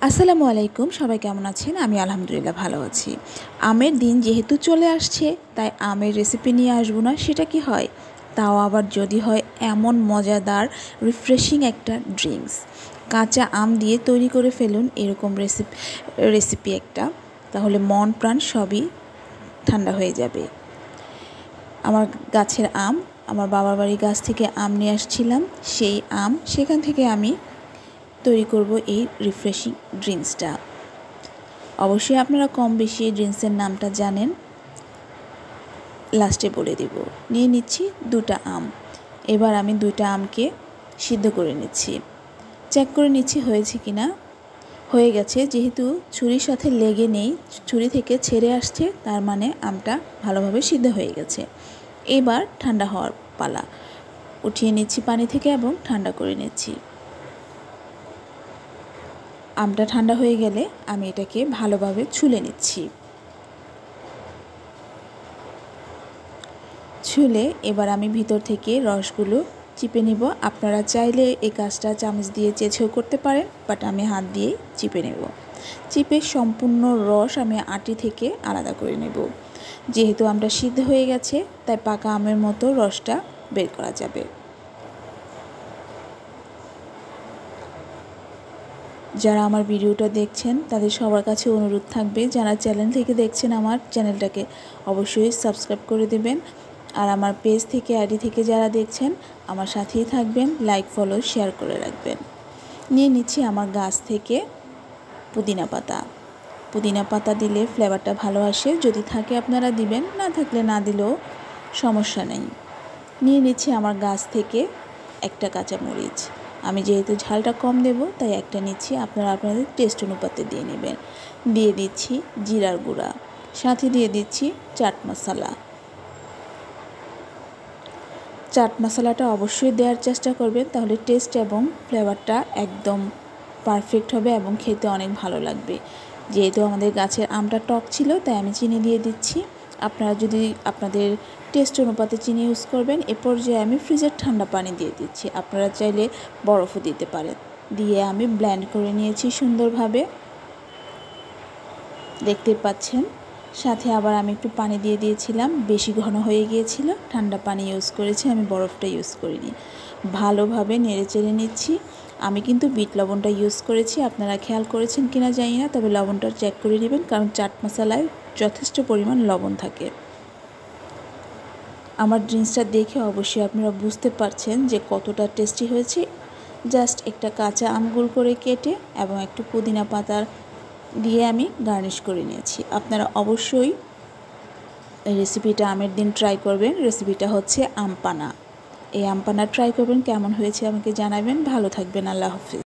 আসসালামু আলাইকুম, সবাই কেমন আছেন? আমি আলহামদুলিল্লাহ ভালো আছি। আমের দিন যেহেতু চলে আসছে, তাই আমের রেসিপি নিয়ে আসবো না সেটা কি হয়? তাও আবার যদি হয় এমন মজাদার রিফ্রেশিং একটা ড্রিঙ্কস। কাঁচা আম দিয়ে তৈরি করে ফেলুন এরকম রেসিপি একটা, তাহলে মন প্রাণ সবই ঠান্ডা হয়ে যাবে। আমার গাছের আম, আমার বাবার বাড়ির গাছ থেকে আম নিয়ে আসছিলাম, সেই আম, সেখান থেকে আমি তৈরি করব এই রিফ্রেশিং ড্রিঙ্কসটা। অবশ্যই আপনারা কম বেশি এই ড্রিঙ্কসের নামটা জানেন, লাস্টে বলে দেব। নিয়ে নিচ্ছি 2টা আম। এবার আমি 2টা আমকে সিদ্ধ করে নিচ্ছি, চেক করে নিচ্ছি হয়েছে কি না। হয়ে গেছে, যেহেতু ছুরির সাথে লেগে নেই, ছুরি থেকে ছেড়ে আসছে, তার মানে আমটা ভালোভাবে সিদ্ধ হয়ে গেছে। এবার ঠান্ডা হওয়ার পালা। উঠিয়ে নিচ্ছি পানি থেকে এবং ঠান্ডা করে নিচ্ছি। আমটা ঠান্ডা হয়ে গেলে আমি এটাকে ভালোভাবে ছুলে নিচ্ছি। ছুলে এবার আমি ভিতর থেকে রসগুলো চিপে নিব। আপনারা চাইলে এই কাজটা চামচ দিয়ে চেঁচেও করতে পারেন, বাট আমি হাত দিয়েই চিপে নেব। চিপে সম্পূর্ণ রস আমি আটি থেকে আলাদা করে নেব। যেহেতু আমটা সিদ্ধ হয়ে গেছে, তাই পাকা আমের মতো রসটা বের করা যাবে। যারা আমার ভিডিওটা দেখছেন তাদের সবার কাছে অনুরোধ থাকবে, যারা চ্যানেল থেকে দেখছেন আমার চ্যানেলটাকে অবশ্যই সাবস্ক্রাইব করে দেবেন। আর আমার পেজ থেকে, আইডি থেকে যারা দেখছেন আমার সাথেই থাকবেন, লাইক ফলো শেয়ার করে রাখবেন। নিয়ে নিচ্ছি আমার গাছ থেকে পুদিনা পাতা। পুদিনা পাতা দিলে ফ্লেভারটা ভালো আসে, যদি থাকে আপনারা দিবেন, না থাকলে না দিলেও সমস্যা নেই। নিয়ে নিচ্ছি আমার গাছ থেকে একটা কাঁচামরিচ। আমি যেহেতু ঝালটা কম দেব তাই একটা নিচ্ছি, আপনারা আপনাদের টেস্ট অনুপাতে দিয়ে নেবেন। দিয়ে দিচ্ছি জিরার গুঁড়া, সাথে দিয়ে দিচ্ছি চাট মশলা। চাট মশলাটা অবশ্যই দেওয়ার চেষ্টা করবেন, তাহলে টেস্ট এবং ফ্লেভারটা একদম পারফেক্ট হবে এবং খেতে অনেক ভালো লাগবে। যেহেতু আমাদের গাছের আমটা টক ছিল, তাই আমি চিনি দিয়ে দিচ্ছি। আপনারা যদি আপনাদের টেস্ট অনুপাতে চিনি ইউজ করবেন। এ পর্যায়ে আমি ফ্রিজের ঠান্ডা পানি দিয়ে দিচ্ছি, আপনারা চাইলে বরফও দিতে পারেন। দিয়ে আমি ব্লেন্ড করে নিয়েছি সুন্দরভাবে, দেখতে পাচ্ছেন। সাথে আবার আমি একটু পানি দিয়ে দিয়েছিলাম, বেশি ঘন হয়ে গিয়েছিল, ঠান্ডা পানি ইউজ করেছি, আমি বরফটা ইউজ করিনি। ভালোভাবে নেড়ে চেড়ে নিচ্ছি। আমি কিন্তু বিট লবণটা ইউজ করেছি, আপনারা খেয়াল করেছেন কিনা জানি না, তবে লবণটা চেক করে নেবেন, কারণ চাট মশলায় যথেষ্ট পরিমাণ লবণ থাকে। আমার ড্রিঙ্কসটা দেখে অবশ্যই আপনারা বুঝতে পারছেন যে কতটা টেস্টি হয়েছে। জাস্ট একটা কাঁচা আম গোল করে কেটে এবং একটু পুদিনা পাতার দিয়ে আমি গার্নিশ করে নিয়েছি। আপনারা অবশ্যই এই রেসিপিটা আমের দিন ট্রাই করবেন। রেসিপিটা হচ্ছে আম পানা। এই আম পানা ট্রাই করবেন, কেমন হয়েছে আমাকে জানাবেন। ভালো থাকবেন, আল্লাহ হাফেজ।